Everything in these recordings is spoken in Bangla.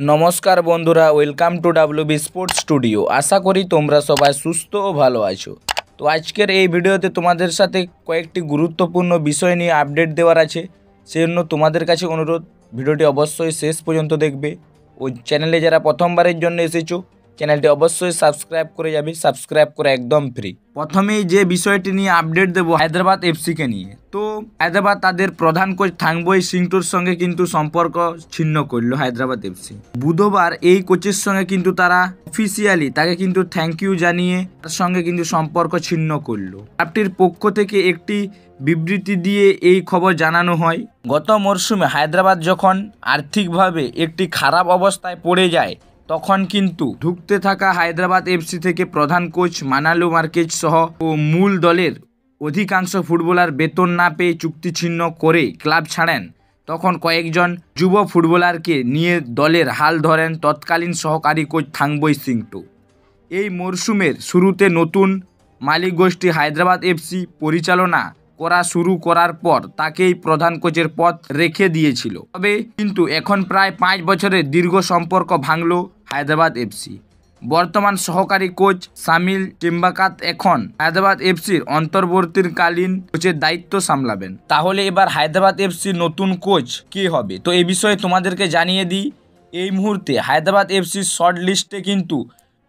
নমস্কার বন্ধুরা, welcome to WB sports studio. আশা করি তোমরা সবাই সুস্থ ও ভালো আছো। তো আজকের এই ভিডিওতে তোমাদের সাথে কয়েকটি গুরুত্বপূর্ণ বিষয় নিয়ে আপডেট দেওয়ার আছে। সেজন্য তোমাদের কাছে অনুরোধ, ভিডিওটি অবশ্যই শেষ পর্যন্ত দেখবে। ও চ্যানেলে যারা প্রথমবারের জন্য এসেছো, চ্যানেলটি অবশ্যই সাবস্ক্রাইব করে যাবে। সাবস্ক্রাইব করে একদম ফ্রি। প্রথমেই যে বিষয়টি নিয়ে আপডেট দেবো হায়দ্রাবাদ এফসিকে নিয়ে। তো হায়দ্রাবাদ তাদের প্রধান কোচ থাংবই সিংটোর সঙ্গে কিন্তু সম্পর্ক ছিন্ন করলো হায়দ্রাবাদ এফসি। বুধবার এই কোচের সঙ্গে কিন্তু তারা অফিসিয়ালি তাকে কিন্তু থ্যাংক ইউ জানিয়ে তার সঙ্গে কিন্তু সম্পর্ক ছিন্ন করলো। ক্লাবটির পক্ষ থেকে একটি বিবৃতি দিয়ে এই খবর জানানো হয়। গত মরশুমে হায়দ্রাবাদ যখন আর্থিকভাবে একটি খারাপ অবস্থায় পড়ে যায়, তখন কিন্তু ঢুকতে থাকা হায়দ্রাবাদ এফসি থেকে প্রধান কোচ মানালু মার্কেজ সহ ও মূল দলের অধিকাংশ ফুটবলার বেতন না পেয়ে চুক্তি ছিন্ন করে ক্লাব ছাড়েন। তখন কয়েকজন যুব ফুটবলারকে নিয়ে দলের হাল ধরেন তৎকালীন সহকারী কোচ থাংবই সিংটো। এই মরশুমের শুরুতে নতুন মালিক গোষ্ঠী হায়দ্রাবাদ এফসি পরিচালনা করা শুরু করার পর তাকেই প্রধান কোচের পদ রেখে দিয়েছিল। তবে কিন্তু এখন প্রায় 5 বছরের দীর্ঘ সম্পর্ক ভাঙল হায়দ্রাবাদ এফসি। বর্তমান সহকারী কোচ সামিল টিম্বাকাত এখন হায়দ্রাবাদ এফসির অন্তর্বর্তীকালীন কোচের দায়িত্ব সামলাবেন। তাহলে এবার হায়দ্রাবাদ এফসির নতুন কোচ কে হবে, তো এই বিষয়ে তোমাদেরকে জানিয়ে দিই। এই মুহূর্তে হায়দ্রাবাদ এফসির শর্ট লিস্টে কিন্তু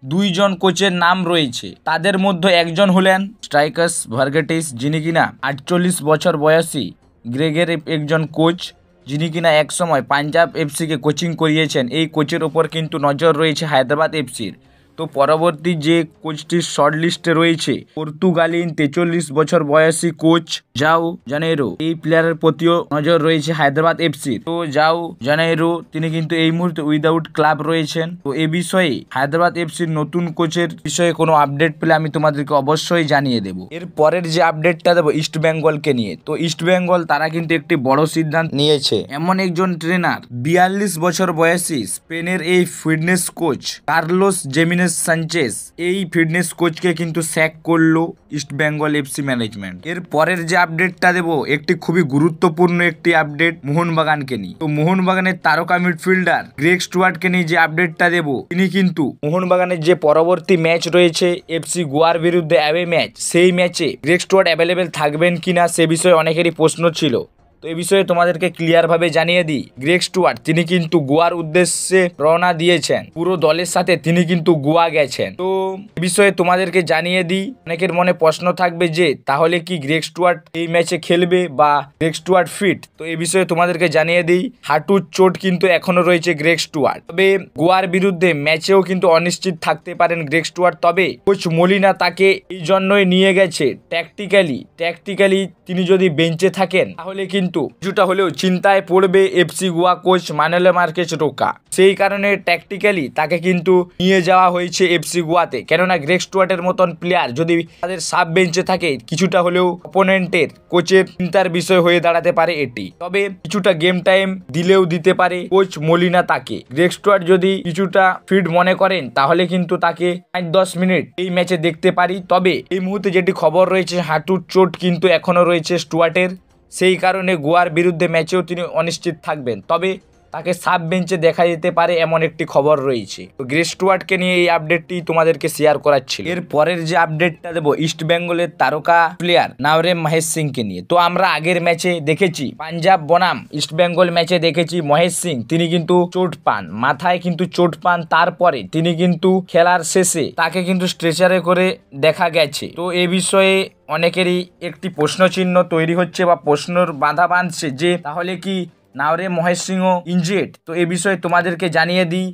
2 জন কোচের নাম রয়েছে। তাদের মধ্যে একজন হলেন স্ট্রাইকার্স ভার্গেটিস, যিনি কিনা 48 বছর বয়সী গ্রেগের একজন কোচ, যিনি কিনা একসময় পাঞ্জাব এফসিকে কোচিং করিয়েছেন। এই কোচের ওপর কিন্তু নজর রয়েছে হায়দ্রাবাদ এফসির। তো পরবর্তী যে কোচটির শর্ট লিস্টে রয়েছে পর্তুগালিন 43 বছর বয়সী কোচ জাও জানেরো। এই প্লেয়ারের প্রতিও নজর রয়েছে হায়দ্রাবাদ এফসির। তো জাও জানেরো তিনি কিন্তু এই মুহূর্তে উইদাউট ক্লাব রয়েছেন। তো এই বিষয়ে হায়দ্রাবাদ এফসির নতুন কোচের বিষয়ে কোনো আপডেট পেলে আমি তোমাদেরকে অবশ্যই জানিয়ে দেব। এর পরের যে আপডেটটা দেবো ইস্ট বেঙ্গলকে নিয়ে। তো ইস্ট বেঙ্গল তারা কিন্তু একটি বড় সিদ্ধান্ত নিয়েছে। এমন একজন ট্রেনার 42 বছর বয়সী স্পেনের এই ফিটনেস কোচ কার্লোস জেমিনেস সানচেজ, এই ফিটনেস কোচকে কিন্তু স্যাক করলো ইস্ট বেঙ্গল এফসি ম্যানেজমেন্ট। এর পরের যে আপডেটটা দেবো একটি খুবই গুরুত্বপূর্ণ একটি আপডেট মোহনবাগানকে নিয়ে। তো মোহনবাগানের তারকা মিডফিল্ডার গ্রেগ স্টুয়ার্টকে নিয়ে যে আপডেটটা দেবো, তিনি কিন্তু মোহনবাগানের যে পরবর্তী ম্যাচ রয়েছে এফসি গোয়ার বিরুদ্ধে অ্যাওয়ে ম্যাচ, সেই ম্যাচে গ্রেগ স্টুয়ার্ট অ্যাভেলেবেল থাকবেন কিনা সে বিষয়ে অনেকেরই প্রশ্ন ছিল। তো এই বিষয়ে তোমাদেরকে ক্লিয়ারভাবে জানিয়ে দিই, গ্রেগ স্টুয়ার্ট তিনি কিন্তু গোয়ার উদ্দেশ্যে রওনা দিয়েছেন। পুরো দলের সাথে তিনি কিন্তু গোয়া গেছেন। তো এই বিষয়ে তোমাদেরকে জানিয়ে দিই, অনেকের মনে প্রশ্ন থাকবে যে তাহলে কি গ্রেগ স্টুয়ার্ট এই ম্যাচে খেলবে বা গ্রেগ স্টুয়ার্ট ফিট। তো এই বিষয়ে তোমাদেরকে জানিয়ে দিই, হাঁটুর চোট কিন্তু এখনো রয়েছে গ্রেগ স্টুয়ার্ট। তবে গোয়ার বিরুদ্ধে ম্যাচেও কিন্তু অনিশ্চিত থাকতে পারেন গ্রেগ স্টুয়ার্ট। তবে কোচ মলিনা তাকে এই জন্যই নিয়ে গেছে ট্যাকটিক্যালি তিনি যদি বেঞ্চে থাকেন তাহলে কিন্তু কিছুটা হলেও চিন্তায় পড়বে FC Goa coach Manuel Marquez Roca. সেই কারণে ট্যাকটিক্যালি তাকে কিন্তু নিয়ে যাওয়া হয়েছে এফসি গোয়াতে। কেননা গ্রেগ স্টুয়ার্টের মতন প্লেয়ার যদি তাদের সাব বেঞ্চে থাকে, কিছুটা হলেও অপোনেন্টের কোচের চিন্তার বিষয় হয়ে দাঁড়াতে পারে এটি। তবে কিছুটা গেম টাইম দিলেও দিতে পারে কোচ মলিনা তাকে। গ্রেগ স্টুয়ার্ট যদি কিছুটা ফিট মনে করেন তাহলে কিন্তু তাকে 5-10 মিনিট এই ম্যাচে দেখতে পারি। তবে এই মুহূর্তে যেটি খবর রয়েছে, হাঁটুর চোট কিন্তু এখনো রয়েছে স্টুয়ার্টের। সেই কারণে গোয়ার বিরুদ্ধে ম্যাচেও তিনি অনিশ্চিত থাকবেন। তবে তাকে সাব বেঞ্চে দেখা যেতে পারে এমন একটি খবর রয়েছে। তো গ্রেগ স্টুয়ার্টকে নিয়ে এই আপডেটটি তোমাদেরকে শেয়ার করার ছিল। এর পরের যে আপডেটটা দেবো ইস্ট বেঙ্গলের তারকা প্লেয়ার নাওরেম মহেশ সিংকে নিয়ে। তো আমরা আগের ম্যাচে দেখেছি পাঞ্জাব বনাম ইস্ট বেঙ্গল ম্যাচে দেখেছি মহেশ সিং তিনি কিন্তু চোট পান, মাথায় কিন্তু চোট পান। তারপরে তিনি কিন্তু খেলার শেষে তাকে কিন্তু স্ট্রেচারে করে দেখা গেছে। তো এ বিষয়ে অনেকেরই একটি প্রশ্নচিহ্ন তৈরি হচ্ছে বা প্রশ্নর বাধা বাঁধছে যে তাহলে কি নাওরেম মহেশ সিংও ইনজুর্ড। তো এ বিষয়ে তোমাদেরকে জানিয়ে দিই,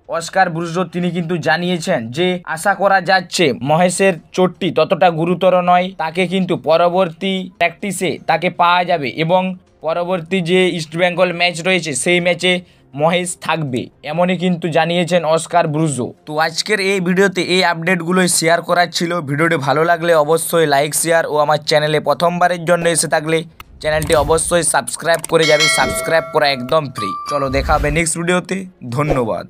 অস্কার ব্রুজো তিনি কিন্তু জানিয়েছেন যে আশা করা যাচ্ছে মহেশের চোটটি ততটা গুরুতর নয়। তাকে কিন্তু পরবর্তী প্র্যাকটিসে তাকে পাওয়া যাবে এবং পরবর্তী যে ইস্ট বেঙ্গল ম্যাচ রয়েছে সেই ম্যাচে মহেশ থাকবে, এমনই কিন্তু জানিয়েছেন অস্কার ব্রুজো। তো আজকের এই ভিডিওতে এই আপডেটগুলোই শেয়ার করার ছিল। ভিডিওটি ভালো লাগলে অবশ্যই লাইক শেয়ার ও আমার চ্যানেলে প্রথমবারের জন্য এসে থাকলে চ্যানেলটি অবশ্যই সাবস্ক্রাইব করে যাবে। সাবস্ক্রাইব করা একদম ফ্রি। চলো দেখা হবে নেক্সট ভিডিওতে। ধন্যবাদ।